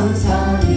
감사합니다.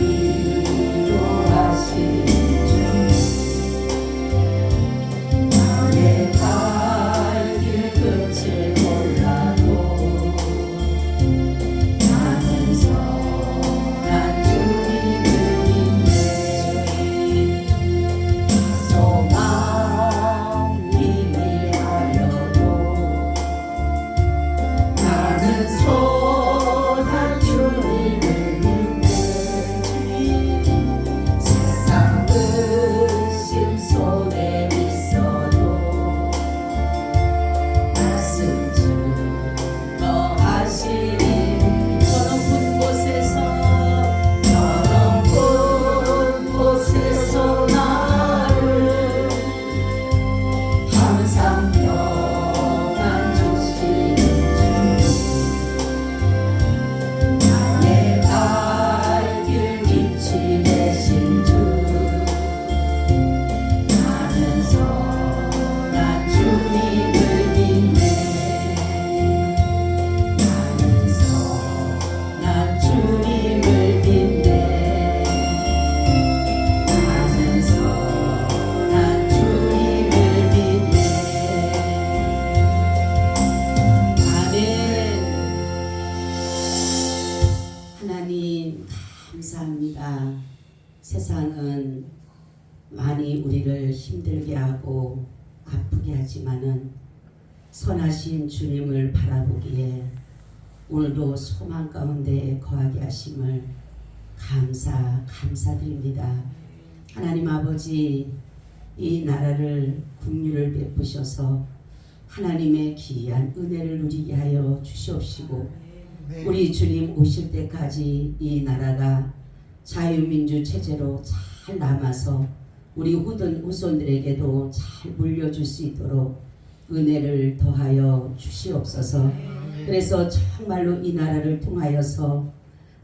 세상은 많이 우리를 힘들게 하고 아프게 하지만은 선하신 주님을 바라보기에 오늘도 소망 가운데 거하게 하심을 감사드립니다. 하나님 아버지, 이 나라를 국류를 베푸셔서 하나님의 귀한 은혜를 누리게 하여 주시옵시고, 우리 주님 오실 때까지 이 나라가 자유민주 체제로 잘 남아서 우리 후손들에게도 잘 물려줄 수 있도록 은혜를 더하여 주시옵소서. 그래서 정말로 이 나라를 통하여서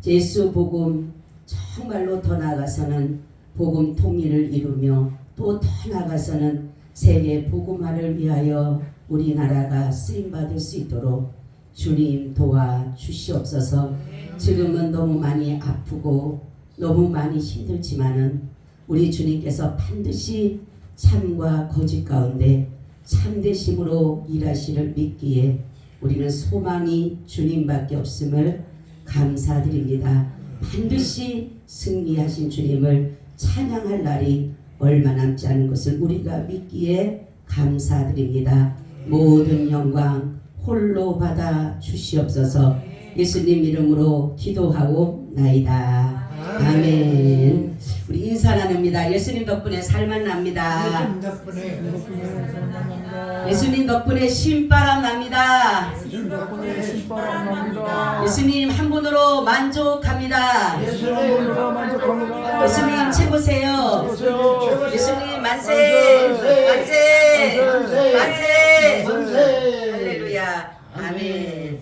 예수 복음 정말로 더 나아가서는 복음 통일을 이루며 또 더 나아가서는 세계 복음화를 위하여 우리나라가 쓰임받을 수 있도록 주님 도와 주시옵소서. 지금은 너무 많이 아프고 너무 많이 힘들지만은 우리 주님께서 반드시 참과 거짓 가운데 참되심으로 일하시를 믿기에 우리는 소망이 주님밖에 없음을 감사드립니다. 반드시 승리하신 주님을 찬양할 날이 얼마 남지 않은 것을 우리가 믿기에 감사드립니다. 모든 영광 홀로 받아 주시옵소서. 예수님 이름으로 기도하고 나이다. 아멘. 우리 인사 나눕니다. 예수님 덕분에 살만 납니다. 예수님 덕분에 신바람 납니다. 예수님 한 분으로 만족합니다. 예수님 최고세요. 예수님 만세, 만세, 만세, 할렐루야. 아멘.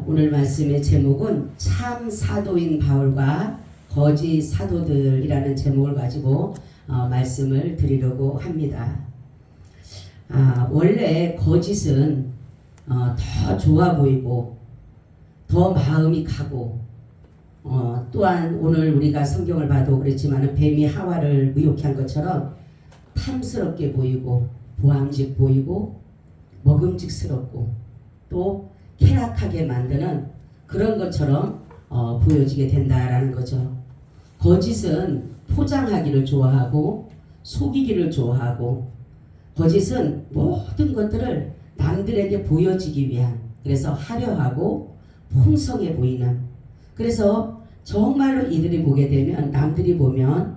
오늘 말씀의 제목은 참 사도인 바울과 거짓 사도들이라는 제목을 가지고 말씀을 드리려고 합니다. 원래 거짓은 더 좋아 보이고 더 마음이 가고 또한 오늘 우리가 성경을 봐도 그렇지만 뱀이 하와를 미혹해 한 것처럼 탐스럽게 보이고 보암직 보이고 먹음직스럽고 또 쾌락하게 만드는 그런 것처럼 보여지게 된다라는 거죠. 거짓은 포장하기를 좋아하고 속이기를 좋아하고 거짓은 모든 것들을 남들에게 보여지기 위한, 그래서 화려하고 풍성해 보이는, 그래서 정말로 이들이 보게 되면 남들이 보면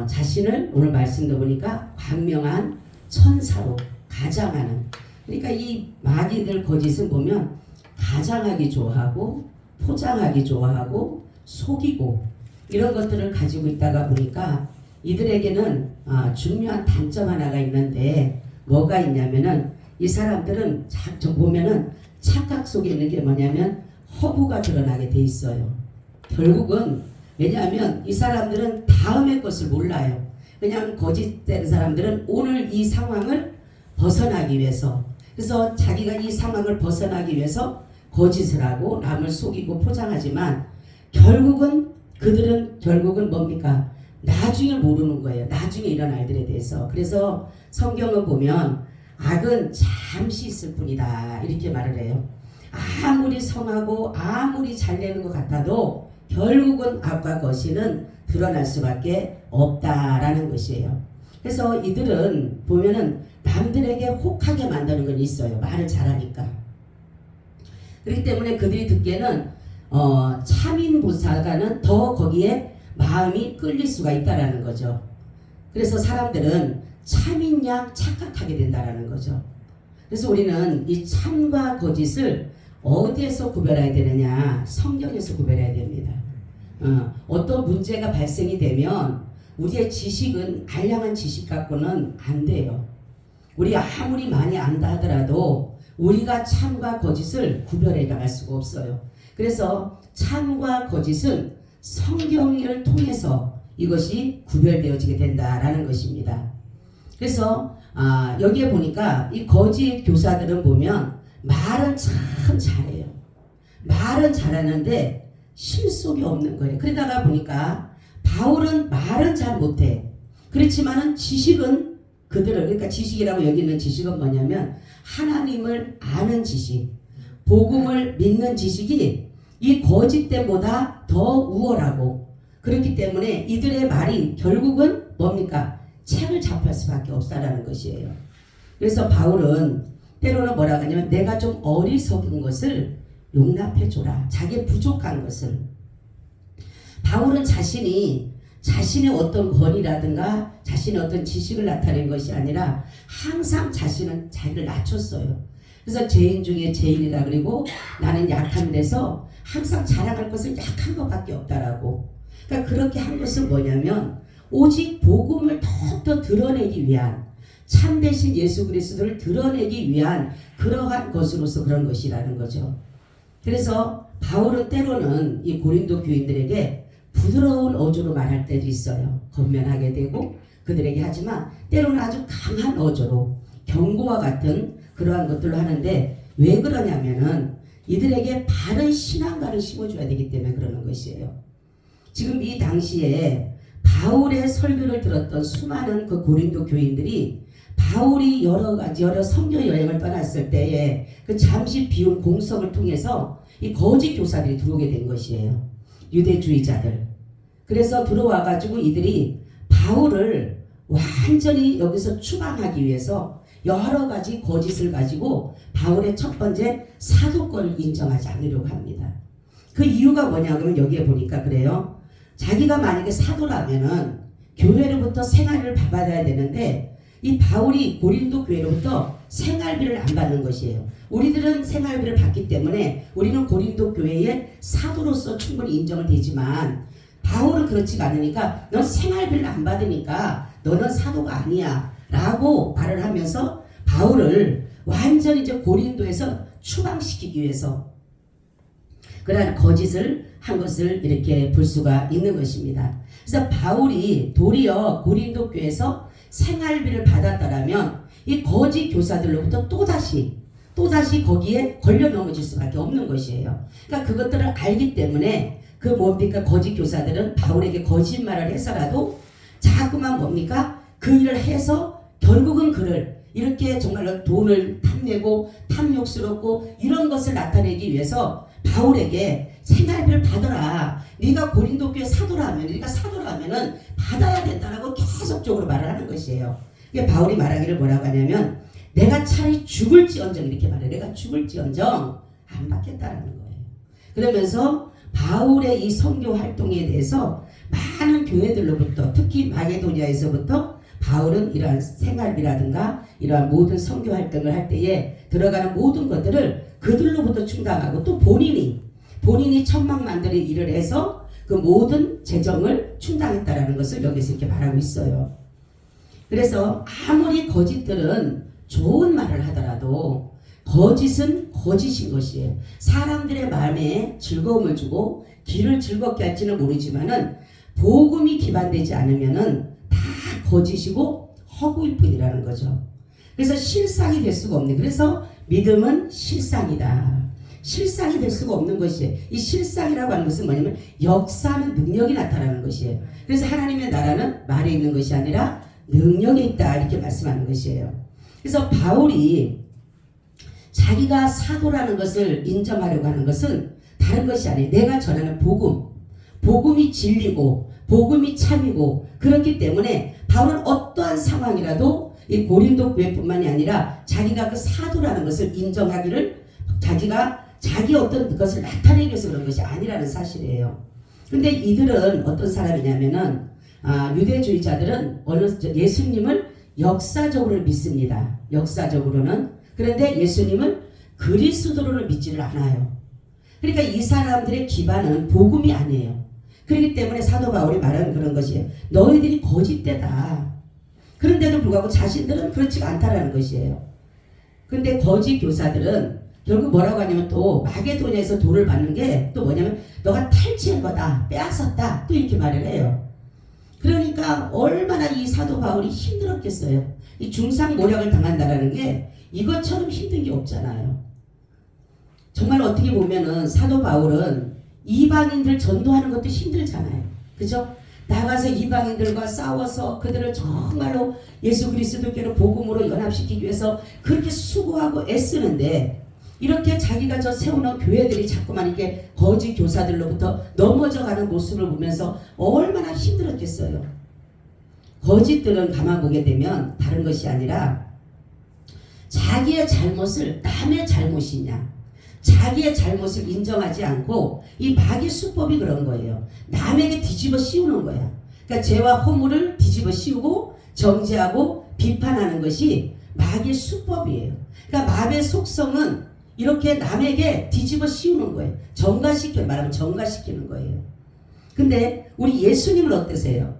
자신을 오늘 말씀도 보니까 광명한 천사로 가장하는, 그러니까 이 마귀들 거짓은 보면 가장하기 좋아하고 포장하기 좋아하고 속이고 이런 것들을 가지고 있다가 보니까 이들에게는 중요한 단점 하나가 있는데 뭐가 있냐면은 이 사람들은 보면은 착각 속에 있는 게 뭐냐면 허구가 드러나게 돼 있어요. 결국은 왜냐하면 이 사람들은 다음의 것을 몰라요. 그냥 거짓된 사람들은 오늘 이 상황을 벗어나기 위해서, 그래서 자기가 이 상황을 벗어나기 위해서 거짓을 하고 남을 속이고 포장하지만 그들은 결국은 뭡니까? 나중에 모르는 거예요. 나중에 일어날 일에 대해서. 그래서 성경을 보면 악은 잠시 있을 뿐이다 이렇게 말을 해요. 아무리 성하고 아무리 잘 되는 것 같아도 결국은 악과 거실은 드러날 수밖에 없다라는 것이에요. 그래서 이들은 보면은 남들에게 혹하게 만드는 건 있어요. 말을 잘하니까. 그렇기 때문에 그들이 듣기에는 참인보살과는 더 거기에 마음이 끌릴 수가 있다라는 거죠. 그래서 사람들은 참인 양 착각하게 된다라는 거죠. 그래서 우리는 이 참과 거짓을 어디에서 구별해야 되느냐? 성경에서 구별해야 됩니다. 어떤 문제가 발생이 되면 우리의 지식은 알량한 지식 갖고는 안 돼요. 우리 아무리 많이 안다 하더라도 우리가 참과 거짓을 구별해 나갈 수가 없어요. 그래서 참과 거짓은 성경을 통해서 이것이 구별되어지게 된다라는 것입니다. 그래서 여기에 보니까 이 거짓 교사들은 보면 말은 참 잘해요. 말은 잘하는데 실속이 없는 거예요. 그러다가 보니까 바울은 말은 잘 못해. 그렇지만은 지식은 그러니까 지식이라고 여기는 지식은 뭐냐면 하나님을 아는 지식, 복음을 믿는 지식이 이 거짓됨보다 더 우월하고, 그렇기 때문에 이들의 말이 결국은 뭡니까? 책을 잡할 수밖에 없다라는 것이에요. 그래서 바울은 때로는 뭐라고 하냐면 내가 좀 어리석은 것을 용납해줘라. 자기의 부족한 것을. 바울은 자신의 어떤 권위라든가 자신의 어떤 지식을 나타낸 것이 아니라 항상 자기를 낮췄어요. 그래서 죄인 중에 제일이라 그리고 나는 약한 데서 항상 자랑할 것은 약한 것밖에 없다라고. 그러니까 그렇게 한 것은 뭐냐면 오직 복음을 더욱더 드러내기 위한, 참되신 예수 그리스도를 드러내기 위한 그러한 것으로서 그런 것이라는 거죠. 그래서 바울은 때로는 이 고린도 교인들에게 부드러운 어조로 말할 때도 있어요. 건면하게 되고 그들에게 하지만 때로는 아주 강한 어조로 경고와 같은 그러한 것들로 하는데, 왜 그러냐면은 이들에게 바른 신앙가를 심어줘야 되기 때문에 그러는 것이에요. 지금 이 당시에 바울의 설교를 들었던 수많은 그 고린도 교인들이 바울이 여러 선교 여행을 떠났을 때에 그 잠시 비운 공석을 통해서 이 거짓 교사들이 들어오게 된 것이에요. 유대주의자들. 그래서 들어와가지고 이들이 바울을 완전히 여기서 추방하기 위해서 여러 가지 거짓을 가지고 바울의 첫 번째 사도권을 인정하지 않으려고 합니다. 그 이유가 뭐냐면 여기에 보니까 그래요. 자기가 만약에 사도라면은 교회로부터 생활을 받아야 되는데 이 바울이 고린도 교회로부터 생활비를 안 받는 것이에요. 우리들은 생활비를 받기 때문에 우리는 고린도 교회의 사도로서 충분히 인정을 되지만 바울은 그렇지가 않으니까 넌 생활비를 안 받으니까 너는 사도가 아니야 라고 말을 하면서 바울을 완전히 이제 고린도에서 추방시키기 위해서 그러한 거짓을 한 것을 이렇게 볼 수가 있는 것입니다. 그래서 바울이 도리어 고린도 교회에서 생활비를 받았다라면 이 거짓 교사들로부터 또다시 거기에 걸려 넘어질 수밖에 없는 것이에요. 그러니까 그것들을 알기 때문에 그 뭡니까? 거짓 교사들은 바울에게 거짓말을 해서라도 자꾸만 뭡니까? 그 일을 해서 결국은 그를 이렇게 정말로 돈을 탐내고 탐욕스럽고 이런 것을 나타내기 위해서 바울에게 생활비를 받아라. 네가 고린도 교회 사도라면, 네가 사도라면은 받아야 된다라고 계속적으로 말을 하는 것이에요. 이게 바울이 말하기를 뭐라고 하냐면 내가 차라리 죽을지언정 이렇게 말해. 내가 죽을지언정 안 받겠다라는 거예요. 그러면서 바울의 이 선교 활동에 대해서 많은 교회들로부터 특히 마게도니아에서부터 바울은 이러한 생활비라든가 이러한 모든 선교 활동을 할 때에 들어가는 모든 것들을 그들로부터 충당하고 또 본인이 천막만들이 일을 해서 그 모든 재정을 충당했다라는 것을 여기서 이렇게 말하고 있어요. 그래서 아무리 거짓들은 좋은 말을 하더라도 거짓은 거짓인 것이에요. 사람들의 마음에 즐거움을 주고 길을 즐겁게 할지는 모르지만은 복음이 기반되지 않으면은 다 거짓이고 허구일 뿐이라는 거죠. 그래서 실상이 될 수가 없네. 그래서 믿음은 실상이다. 실상이 될 수가 없는 것이에요. 이 실상이라고 하는 것은 뭐냐면 역사하는 능력이 나타나는 것이에요. 그래서 하나님의 나라는 말에 있는 것이 아니라 능력에 있다 이렇게 말씀하는 것이에요. 그래서 바울이 자기가 사도라는 것을 인정하려고 하는 것은 다른 것이 아니에요. 내가 전하는 복음이 진리고 복음이 참이고 그렇기 때문에 바울은 어떠한 상황이라도 이 고린도 교회뿐만이 아니라 자기가 그 사도라는 것을 인정하기를 자기가 자기 어떤 것을 나타내기 위해서 그런 것이 아니라는 사실이에요. 근데 이들은 어떤 사람이냐면은 유대주의자들은 예수님을 역사적으로 믿습니다. 역사적으로는. 그런데 예수님을 그리스도로는 믿지를 않아요. 그러니까 이 사람들의 기반은 복음이 아니에요. 그렇기 때문에 사도 바울이 말하는 그런 것이에요. 너희들이 거짓되다. 그런데도 불구하고 자신들은 그렇지가 않다라는 것이에요. 근데 거짓 교사들은 결국 뭐라고 하냐면 또 마게도냐에서 돌을 받는 게 또 뭐냐면 너가 탈취한 거다, 빼앗았다 또 이렇게 말을 해요. 그러니까 얼마나 이 사도 바울이 힘들었겠어요. 이 중상모략을 당한다라는 게 이것처럼 힘든 게 없잖아요. 정말 어떻게 보면은 사도 바울은 이방인들 전도하는 것도 힘들잖아요. 그죠? 나가서 이방인들과 싸워서 그들을 정말로 예수 그리스도께로 복음으로 연합시키기 위해서 그렇게 수고하고 애쓰는데 이렇게 자기가 세우는 교회들이 자꾸만 이렇게 거짓 교사들로부터 넘어져가는 모습을 보면서 얼마나 힘들었겠어요. 거짓들은 가만 보게 되면 다른 것이 아니라 자기의 잘못을 남의 잘못이냐 자기의 잘못을 인정하지 않고 이 마귀 수법이 그런 거예요. 남에게 뒤집어 씌우는 거야. 그러니까 죄와 허물을 뒤집어 씌우고 정죄하고 비판하는 것이 마귀 수법이에요. 그러니까 마귀의 속성은 이렇게 남에게 뒤집어 씌우는 거예요. 말하면 정가시키는 거예요. 근데 우리 예수님은 어떠세요?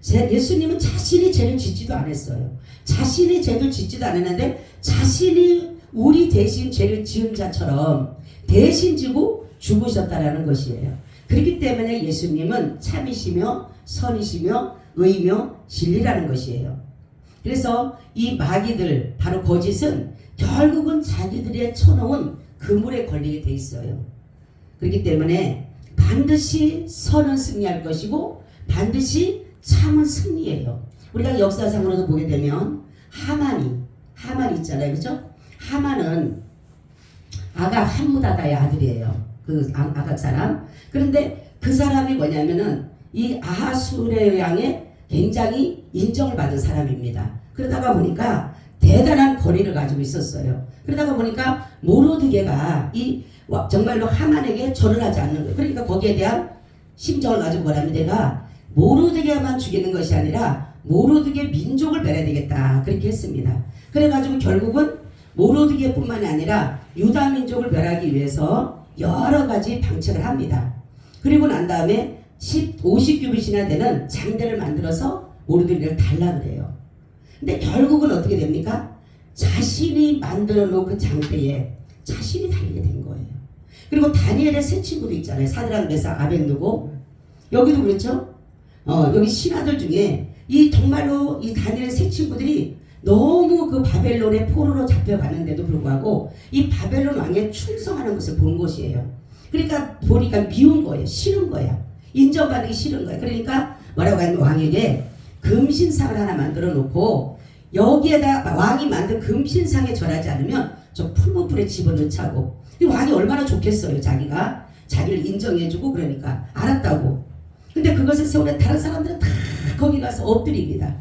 예수님은 자신이 죄를 짓지도 않았어요. 자신이 죄를 짓지도 않았는데 자신이 우리 대신 죄를 지은 자처럼 대신 지고 죽으셨다라는 것이에요. 그렇기 때문에 예수님은 참이시며 선이시며 의며 진리라는 것이에요. 그래서 이 마귀들 바로 거짓은 결국은 자기들의 쳐놓은 그물에 걸리게 돼 있어요. 그렇기 때문에 반드시 선은 승리할 것이고 반드시 참은 승리예요. 우리가 역사상으로도 보게 되면 하만 있잖아요. 그죠? 하만은 아각 함무다다의 아들이에요. 그 아각 사람. 그런데 그 사람이 뭐냐면은 이 아하수레 왕의 굉장히 인정을 받은 사람입니다. 그러다가 보니까 대단한 거리를 가지고 있었어요. 그러다가 보니까 모르드게가 정말로 하만에게 절을 하지 않는 거예요. 그러니까 거기에 대한 심정을 가지고 뭐라면 내가 모르드게만 죽이는 것이 아니라 모르드게 민족을 멸해야 되겠다. 그렇게 했습니다. 그래가지고 결국은 모르드게뿐만이 아니라 유다 민족을 멸하기 위해서 여러 가지 방책을 합니다. 그리고 난 다음에 50규빗이나 되는 장대를 만들어서 모르드게를 달라 그래요. 근데 결국은 어떻게 됩니까? 자신이 만들어 놓은 그 장대에 자신이 달리게 된 거예요. 그리고 다니엘의 세 친구도 있잖아요. 사드락, 메삭, 아벳느고. 여기도 그렇죠? 여기 신하들 중에 정말로 이 다니엘의 세 친구들이 너무 그 바벨론의 포로로 잡혀가는데도 불구하고 이 바벨론 왕에 충성하는 것을 본 것이에요. 그러니까 보니까 미운 거예요. 싫은 거예요. 인정받기 싫은 거예요. 그러니까 뭐라고 하냐면 왕에게 금신상을 하나 만들어 놓고 여기에다 왕이 만든 금신상에 절하지 않으면 저 풀무불에 집어넣자고. 이 왕이 얼마나 좋겠어요. 자기를 인정해주고 그러니까 알았다고. 근데 그것을 세우면 다른 사람들은 다 거기 가서 엎드립니다.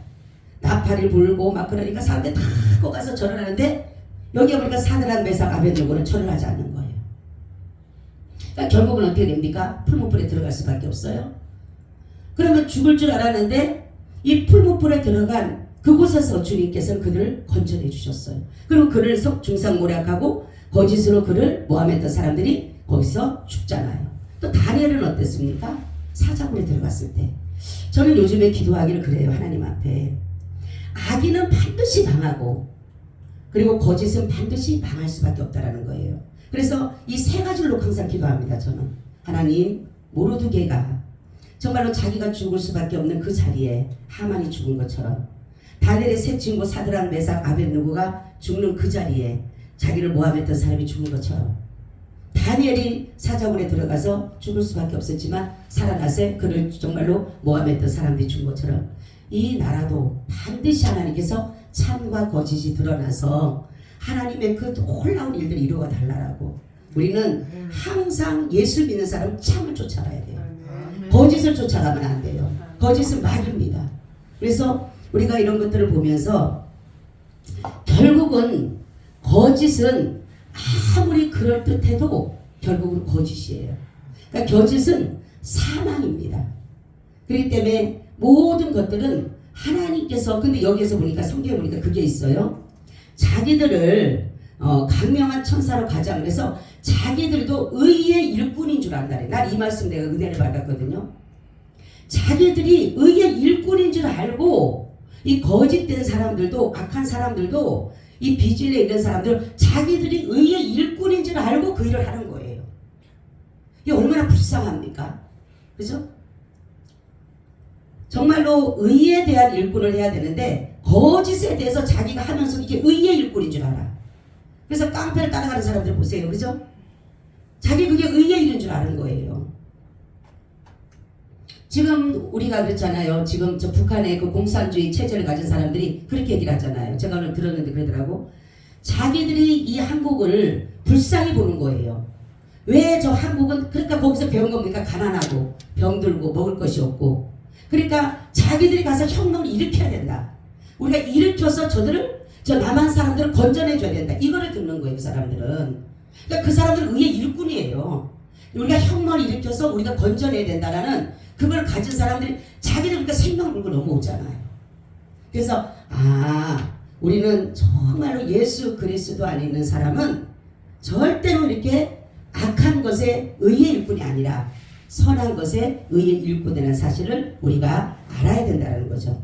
나팔을 불고 막 그러니까 사람들이 다 거기 가서 절을 하는데 여기에 보니까 사드락, 메삭, 아벳느고는 절을 하지 않는 거예요. 그러니까 결국은 어떻게 됩니까? 풀무불에 들어갈 수밖에 없어요. 그러면 죽을 줄 알았는데 이 풀무불에 들어간 그곳에서 주님께서는 그들을 건져내 주셨어요. 그리고 그를 중상모략하고 거짓으로 그를 모함했던 사람들이 거기서 죽잖아요. 또 다니엘은 어땠습니까? 사자굴에 들어갔을 때 저는 요즘에 기도하기를 그래요. 하나님 앞에 악인은 반드시 망하고 그리고 거짓은 반드시 망할 수밖에 없다라는 거예요. 그래서 이 세 가지를 놓고 항상 기도합니다. 저는 하나님 모르드게가 정말로 자기가 죽을 수밖에 없는 그 자리에 하만이 죽은 것처럼 다니엘의 세 친구 사드락, 메삭, 아벳느고가 죽는 그 자리에 자기를 모함했던 사람이 죽은 것처럼 다니엘이 사자굴에 들어가서 죽을 수밖에 없었지만 살아나서 그를 정말로 모함했던 사람들이 준 것처럼 이 나라도 반드시 하나님께서 참과 거짓이 드러나서 하나님의 그 놀라운 일들이 이루어 달라라고. 우리는 항상 예수 믿는 사람 참을 쫓아가야 돼요. 거짓을 쫓아가면 안 돼요. 거짓은 마귀입니다. 그래서 우리가 이런 것들을 보면서 결국은 거짓은 아무리 그럴듯해도 결국은 거짓이에요. 그러니까 거짓은 사망입니다. 그렇기 때문에 모든 것들은 하나님께서, 근데 여기에서 보니까 성경에 보니까 그게 있어요. 자기들을 강명한 천사로 가자 그래서 자기들도 의의 일꾼인 줄 안다래. 난 이 말씀 내가 은혜를 받았거든요. 자기들이 의의 일꾼인 줄 알고 이 거짓된 사람들도, 악한 사람들도, 이 비질에 있는 사람들 자기들이 의의 일꾼인 줄 알고 그 일을 하는 거예요. 이게 얼마나 불쌍합니까? 그죠? 정말로 의에 대한 일꾼을 해야 되는데 거짓에 대해서 자기가 하면서 이게 의의 일꾼인 줄 알아. 그래서 깡패를 따라가는 사람들 보세요. 그죠? 자기 그게 의의 일인 줄 아는 거예요. 지금 우리가 그렇잖아요. 지금 저 북한의 그 공산주의 체제를 가진 사람들이 그렇게 얘기를 하잖아요. 제가 오늘 들었는데 그러더라고. 자기들이 이 한국을 불쌍히 보는 거예요. 왜 저 한국은, 그러니까 거기서 배운 겁니까? 가난하고 병들고 먹을 것이 없고. 그러니까 자기들이 가서 혁명을 일으켜야 된다. 우리가 일으켜서 저 남한 사람들을 건져내줘야 된다. 이거를 듣는 거예요. 그 사람들은. 그러니까 그 사람들은 의의 일꾼이에요. 우리가 혁명을 일으켜서 우리가 건져내야 된다라는 그걸 가진 사람들이 자기들 그러니까 생명 물고 넘어오잖아요. 그래서 우리는 정말로 예수 그리스도 안에 있는 사람은 절대로 이렇게 악한 것에 의의 일꾼이 아니라 선한 것에 의의 일꾼이라는 사실을 우리가 알아야 된다는 거죠.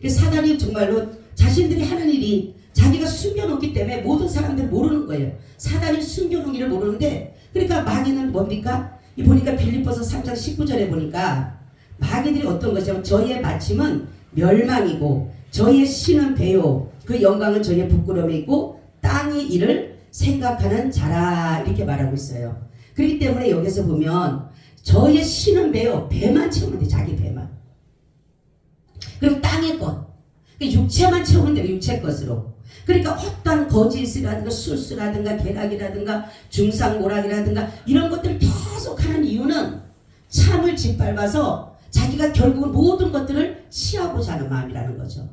사단이 정말로 자신들이 하는 일이 자기가 숨겨놓기 때문에 모든 사람들 모르는 거예요. 사단이 숨겨놓은 일을 모르는데, 그러니까 마귀는 뭡니까? 이 보니까 빌립보서 3장 19절에 보니까 마귀들이 어떤 것이냐면 저희의 마침은 멸망이고 저희의 신은 배요 그 영광은 저희의 부끄러움이 있고 땅의 일을 생각하는 자라 이렇게 말하고 있어요. 그렇기 때문에 여기서 보면 저희의 신은 배요 배만 채우면 돼. 자기 배만. 그리고 땅의 것 육체만 채우면 돼요. 육체 것으로. 그러니까 어떤 거짓이라든가 술수라든가 계략이라든가 중상모략이라든가 이런 것들을 계속 하는 이유는 참을 짓밟아서 자기가 결국은 모든 것들을 취하고자 하는 마음이라는 거죠.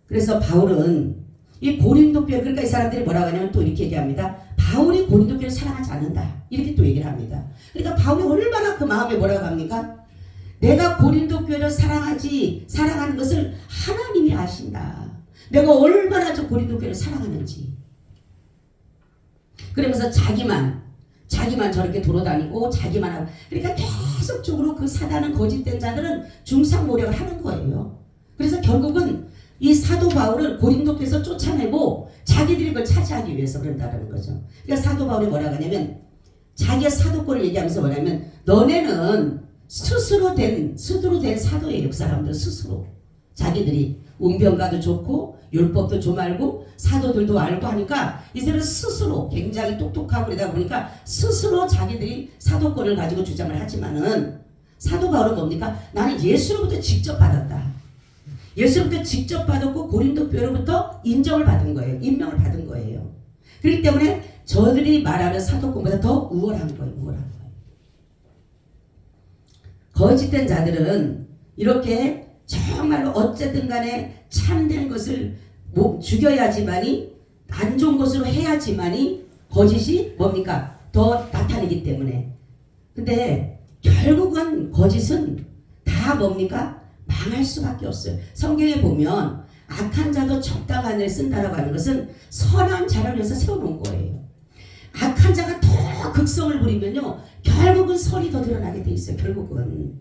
그래서 바울은 이 고린도 교회, 그러니까 이 사람들이 뭐라고 하냐면 또 이렇게 얘기합니다. 바울이 고린도 교회를 사랑하지 않는다. 이렇게 또 얘기를 합니다. 그러니까 바울이 얼마나 그 마음에 뭐라고 합니까? 내가 고린도 교회를 사랑하는 것을 하나님이 아신다. 내가 얼마나 저 고린도 교회를 사랑하는지. 그러면서 자기만 저렇게 돌아다니고 자기만 하고, 그러니까 계속적으로 그 사단은 거짓된 자들은 중상모략을 하는 거예요. 그래서 결국은 이 사도 바울을 고린도 교회에서 쫓아내고 자기들이 그걸 차지하기 위해서 그런다는 거죠. 그러니까 사도 바울이 뭐라고 하냐면 자기의 사도권을 얘기하면서 뭐냐면 너네는 스스로 된 사도예요. 그 사람들 스스로 자기들이 웅변가도 좋고 율법도 좀 알고 사도들도 알고 하니까 이들은 스스로 굉장히 똑똑하고 그러다 보니까 스스로 자기들이 사도권을 가지고 주장을 하지만은 사도 바울은 뭡니까? 나는 예수로부터 직접 받았다. 예수로부터 직접 받았고 고린도 교회로부터 인정을 받은 거예요. 임명을 받은 거예요. 그렇기 때문에 저들이 말하는 사도권보다 더 우월한 거예요. 거짓된 자들은 이렇게 정말로 어쨌든 간에 참된 것을 죽여야지만이, 안 좋은 것으로 해야지만이 거짓이 뭡니까? 더 나타내기 때문에. 근데 결국은 거짓은 다 뭡니까? 망할 수밖에 없어요. 성경에 보면 악한 자도 적당한 일을 쓴다라고 하는 것은 선한 자를 위해서 세워놓은 거예요. 악한 자가 더 극성을 부리면요 결국은 선이 더 드러나게 돼 있어요. 결국은.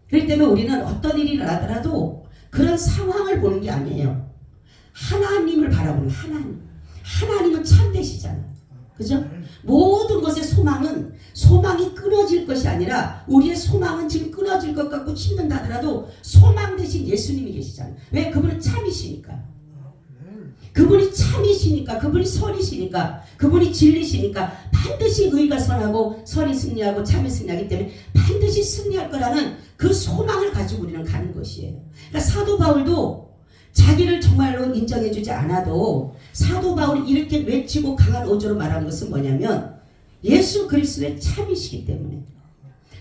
그렇기 때문에 우리는 어떤 일이 일어나더라도 그런 상황을 보는 게 아니에요. 하나님을 바라보는 하나님은 참되시잖아. 그죠? 모든 것의 소망이 끊어질 것이 아니라 우리의 소망은 지금 끊어질 것 같고 힘든다 하더라도 소망 대신 예수님이 계시잖아요. 왜? 그분은 참이시니까. 그분이 참이시니까, 그분이 선이시니까, 그분이 진리시니까 반드시 의가 선하고 선이 승리하고 참이 승리하기 때문에 반드시 승리할 거라는 그 소망을 가지고 우리는 가는 것이에요. 그러니까 사도 바울도 자기를 정말로 인정해주지 않아도 사도 바울이 이렇게 외치고 강한 어조로 말하는 것은 뭐냐면 예수 그리스도의 참이시기 때문에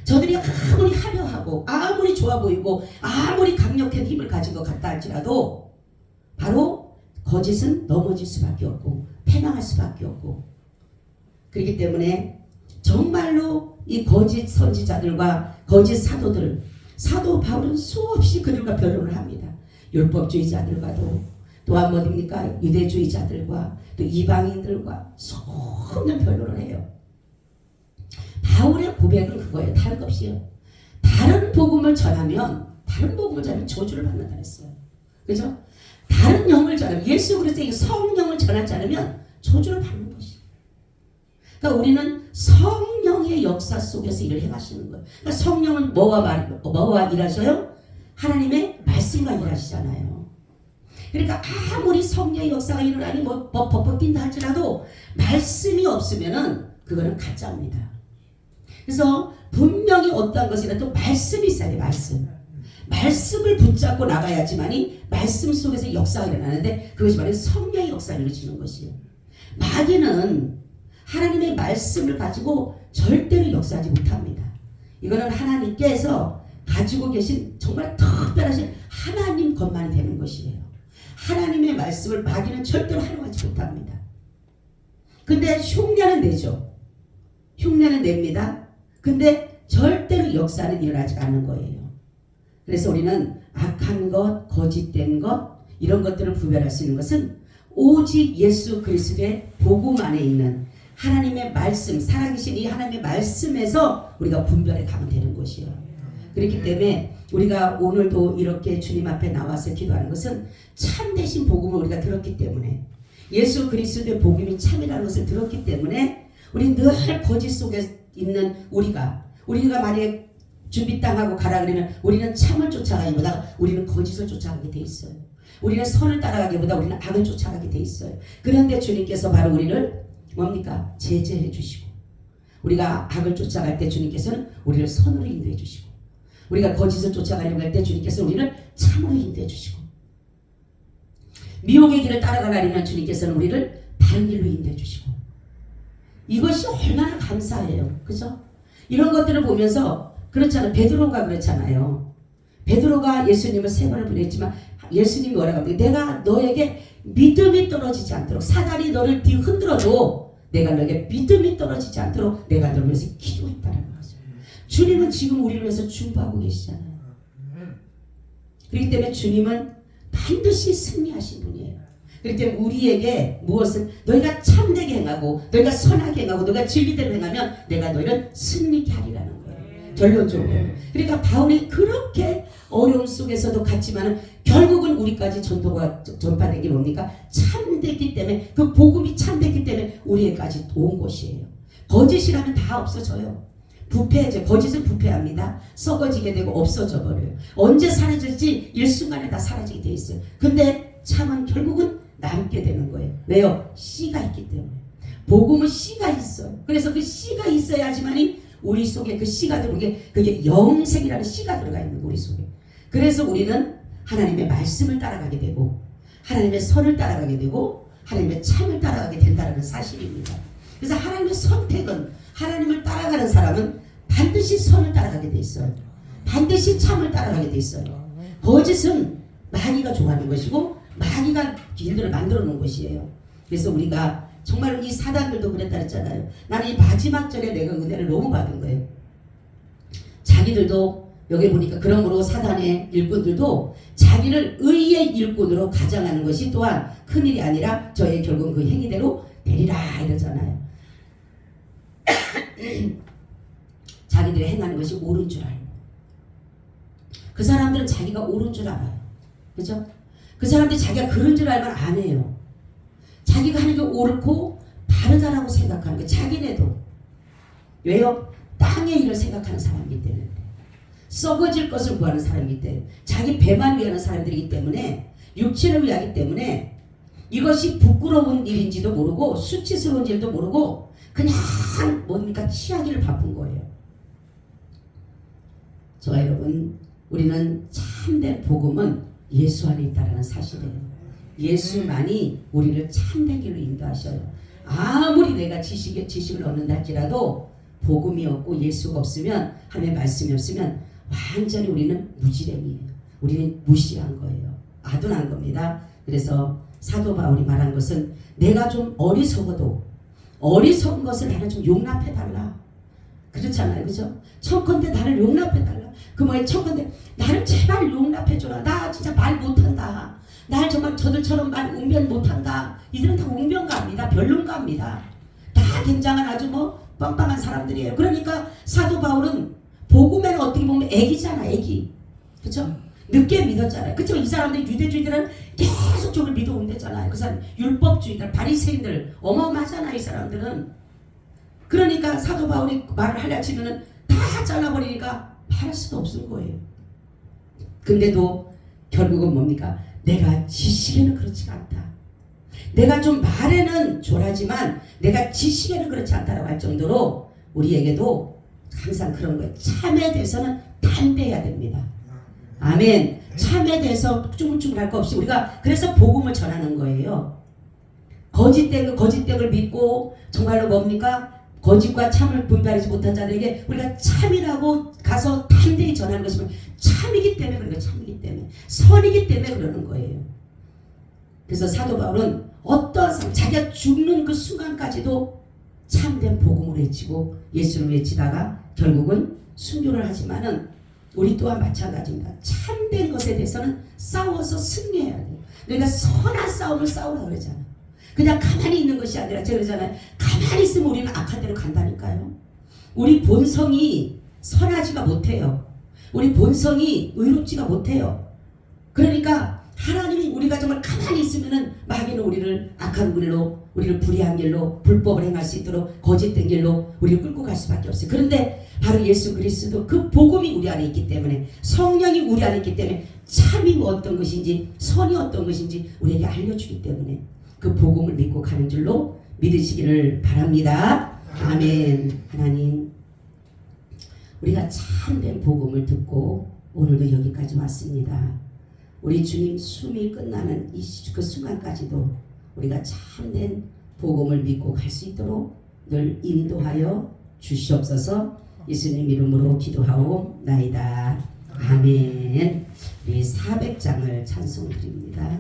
저들이 아무리 화려하고 아무리 좋아 보이고 아무리 강력한 힘을 가진 것 같다 할지라도 바로 거짓은 넘어질 수밖에 없고 패망할 수밖에 없고 그렇기 때문에 정말로 이 거짓 선지자들과 거짓 사도들 사도 바울은 수없이 그들과 변론을 합니다. 율법주의자들과도 또한 뭐입니까 유대주의자들과 또 이방인들과 수없는 변론을 해요. 바울의 고백은 그거예요. 다른 것 없이요. 다른 복음을 전하면 저주를 받는다 했어요. 그죠? 다른 영을 전하면 예수 그리스도의 성령을 전하지 않으면 저주를 받는 것이에요. 그러니까 우리는 성령의 역사 속에서 일을 행하시는 거예요. 그러니까 성령은 뭐와 일하셔요? 하나님의 말씀과 일하시잖아요. 그러니까 아무리 성령의 역사가 일어나니 뭐 벅벅 뛴다 할지라도 말씀이 없으면은 그거는 가짜입니다. 그래서 분명히 어떠한 것이라도 말씀이 있어야 돼. 말씀을 붙잡고 나가야지만이 말씀 속에서 역사가 일어나는데 그것이 바로 성령의 역사를 이루어지는 것이에요. 마귀는 하나님의 말씀을 가지고 절대로 역사하지 못합니다. 이거는 하나님께서 가지고 계신 정말 특별하신 하나님 것만이 되는 것이에요. 하나님의 말씀을 마귀는 절대로 활용하지 못합니다. 근데 흉내는 내죠. 흉내는 냅니다. 근데 절대로 역사는 일어나지 않는 거예요. 그래서 우리는 악한 것, 거짓된 것 이런 것들을 구별할 수 있는 것은 오직 예수 그리스도의 복음 안에 있는 하나님의 말씀, 살아계신 이 하나님의 말씀에서 우리가 분별해 가면 되는 것이에요. 그렇기 때문에 우리가 오늘도 이렇게 주님 앞에 나와서 기도하는 것은 참되신 복음을 우리가 들었기 때문에 예수 그리스도의 복음이 참이라는 것을 들었기 때문에 우리 늘 거짓 속에 있는 우리가 만약에 준비 땅하고 가라 그러면 우리는 참을 쫓아가기보다 우리는 거짓을 쫓아가게 돼 있어요. 우리는 선을 따라가기보다 우리는 악을 쫓아가게 돼 있어요. 그런데 주님께서 바로 우리를 뭡니까? 제재해 주시고 우리가 악을 쫓아갈 때 주님께서는 우리를 선으로 인도해 주시고 우리가 거짓을 쫓아가려고 할 때 주님께서 우리를 참으로 인도해 주시고 미혹의 길을 따라가려면 주님께서는 우리를 바른 길로 인도해 주시고 이것이 얼마나 감사해요. 그죠? 이런 것들을 보면서 그렇잖아요. 베드로가 그렇잖아요. 베드로가 예수님을 3번을 보냈지만 예수님이 뭐라고 합니까? 내가 너에게 믿음이 떨어지지 않도록 사단이 너를 흔들어도 내가 너에게 믿음이 떨어지지 않도록 내가 너를 위해서 기도했다는 거죠. 주님은 지금 우리를 위해서 중보하고 계시잖아요. 그렇기 때문에 주님은 반드시 승리하신 분이에요. 그렇기 때문에 우리에게 무엇을 너희가 참되게 행하고 너희가 선하게 행하고 너희가 진리대로 행하면 내가 너희를 승리케 하리라는 거예요. 결론적으로. 그러니까 바울이 그렇게 어려움 속에서도 갔지만은 결국은 우리까지 전파된 게 뭡니까? 참됐기 때문에 그 복음이 참됐기 때문에 우리에까지 온 것이에요. 거짓이라면 다 없어져요. 거짓은 부패합니다. 썩어지게 되고 없어져 버려요. 언제 사라질지 일순간에 다 사라지게 돼 있어요. 근데 참은 결국은 남게 되는 거예요. 왜요? 씨가 있기 때문에. 복음은 씨가 있어요. 그래서 그 씨가 있어야지만이 우리 속에 그 씨가 들어오게 그게 영생이라는 씨가 들어가 있는 우리 속에. 그래서 우리는 하나님의 말씀을 따라가게 되고 하나님의 선을 따라가게 되고 하나님의 참을 따라가게 된다는 사실입니다. 그래서 하나님의 선택은 하나님을 따라가는 사람은 반드시 선을 따라가게 돼 있어요. 반드시 참을 따라가게 돼 있어요. 거짓은 마귀가 좋아하는 것이고 마귀가 길들을 만들어 놓은 것이에요. 그래서 우리가 정말 이 사단들도 그랬다 했잖아요. 나는 이 마지막 절에 내가 은혜를 너무 받은 거예요. 자기들도 여기 보니까 그러므로 사단의 일꾼들도 자기를 의의 일꾼으로 가장하는 것이 또한 큰일이 아니라 저의 결국 그 행위대로 되리라 이러잖아요. 자기들이 행하는 것이 옳은 줄 알고 그 사람들은 자기가 옳은 줄 알아요. 그죠? 그 사람들이 자기가 그런 줄 알면 안 해요. 자기가 하는 게 옳고 바르다라고 생각하는 거 자기네도. 왜요? 땅의 일을 생각하는 사람이기 때문에 썩어질 것을 구하는 사람이기 때문에 자기 배만 위하는 사람들이기 때문에 육체를 위하기 때문에 이것이 부끄러운 일인지도 모르고 수치스러운 일도 모르고 그냥 뭡니까? 취하기를 바쁜 거예요. 저와 여러분, 우리는 참된 복음은 예수 안에 있다는 사실이에요. 예수만이 우리를 참된 길로 인도하셔요. 아무리 내가 지식을 얻는다 할지라도 복음이 없고 예수가 없으면, 하나님의 말씀이 없으면 완전히 우리는 무지랭이에요. 우리는 무시한 거예요. 아둔한 겁니다. 그래서 사도 바울이 말한 것은 내가 좀 어리석어도 어리석은 것을 나를 좀 용납해달라. 그렇잖아요. 그죠? 청컨대 나를 용납해달라. 그 뭐예요? 청컨대 나를 제발 용납해줘라. 나 진짜 말 못한다. 날 정말 저들처럼 말 웅변 못한다. 이들은 다 웅변가입니다. 변론가입니다. 다 굉장한 아주 뭐 빵빵한 사람들이에요. 그러니까 사도 바울은 복음에는 어떻게 보면 애기잖아. 애기. 그렇죠? 늦게 믿었잖아요. 그렇죠? 이 사람들 유대주의들은 계속 저걸 믿어온대잖아요. 그 사람 율법주의들, 바리새인들 어마어마하잖아요. 이 사람들은. 그러니까 사도 바울이 말을 하려 치면은 다 잘라버리니까 말할 수도 없을 거예요. 근데도 결국은 뭡니까? 내가 지식에는 그렇지가 않다. 내가 좀 말에는 졸하지만 내가 지식에는 그렇지 않다라고 할 정도로 우리에게도 항상 그런 거예요. 참에 대해서는 담대해야 됩니다. 아멘. 참에 대해서 쭈글쭈글할 거 없이 우리가 그래서 복음을 전하는 거예요. 거짓된 걸 믿고 정말로 뭡니까? 거짓과 참을 분별하지 못한 자들에게 우리가 참이라고 가서 담대히 전하는 것이면 참이기 때문에 그런 거예요. 참이기 때문에. 선이기 때문에 그러는 거예요. 그래서 사도 바울은 어떤 사람, 자기가 죽는 그 순간까지도 참된 복음을 외치고 예수를 외치다가 결국은 순교를 하지만은 우리 또한 마찬가지입니다. 참된 것에 대해서는 싸워서 승리해야 돼요. 그러니까 선한 싸움을 싸우라고 그러잖아요. 그냥 가만히 있는 것이 아니라 제가 그러잖아요. 가만히 있으면 우리는 악한 데로 간다니까요. 우리 본성이 선하지가 못해요. 우리 본성이 의롭지가 못해요. 그러니까 하나님이 우리가 정말 가만히 있으면은 마귀는 우리를 악한 길로, 우리를 불의한 길로, 불법을 행할 수 있도록 거짓된 길로 우리를 끌고 갈 수밖에 없어요. 그런데 바로 예수 그리스도 그 복음이 우리 안에 있기 때문에, 성령이 우리 안에 있기 때문에 참이 어떤 것인지 선이 어떤 것인지 우리에게 알려주기 때문에 그 복음을 믿고 가는 줄로 믿으시기를 바랍니다. 아멘. 하나님, 우리가 참된 복음을 듣고 오늘도 여기까지 왔습니다. 우리 주님 숨이 끝나는 그 순간까지도 우리가 참된 복음을 믿고 갈 수 있도록 늘 인도하여 주시옵소서. 예수님 이름으로 기도하옵나이다. 아멘. 우리 400장을 찬송드립니다.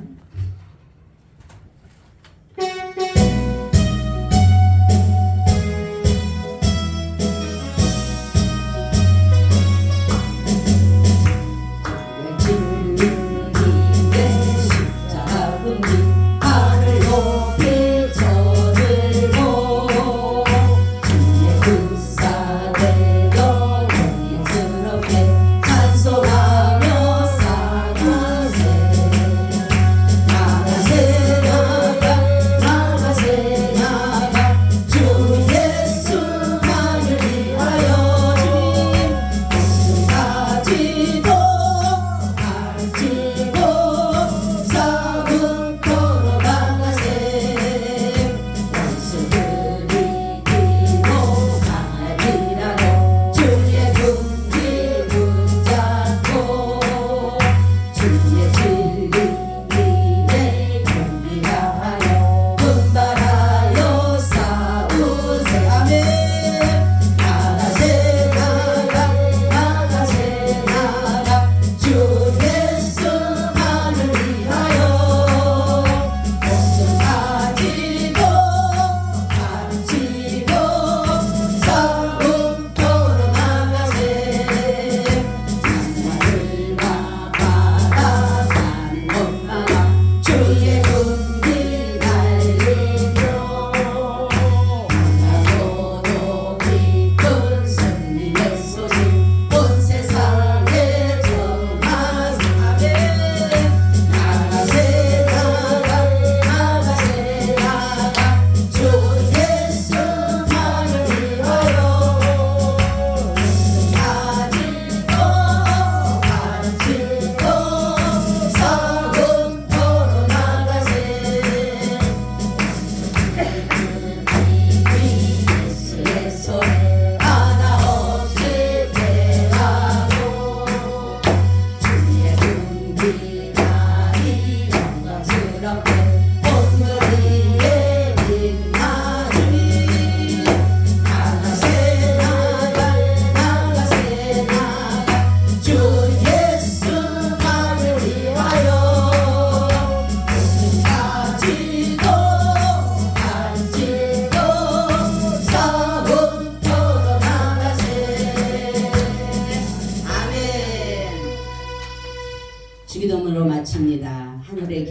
주기도문으로 마칩니다. 하늘의